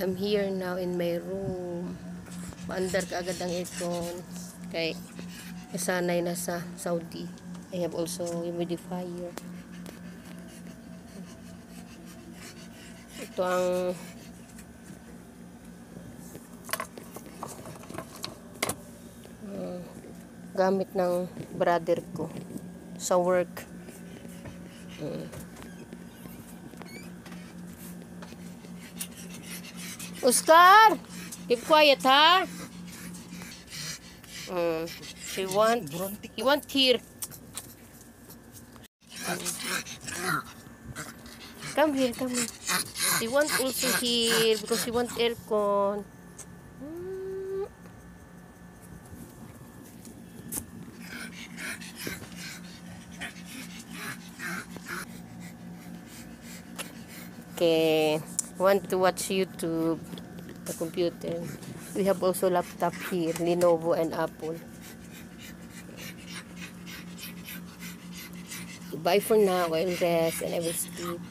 I'm here now in my room. Paandar ka agad ang aircon. Kay sanay na sa Saudi. I have also humidifier. Ito ang gamit ng brother ko sa work. Oscar, keep quiet, ha? He want here. Come here, come here. He want also here because he want aircon. Okay, want to watch YouTube, the computer. We have also laptop here, Lenovo and Apple. Bye for now. I'll rest and I will sleep.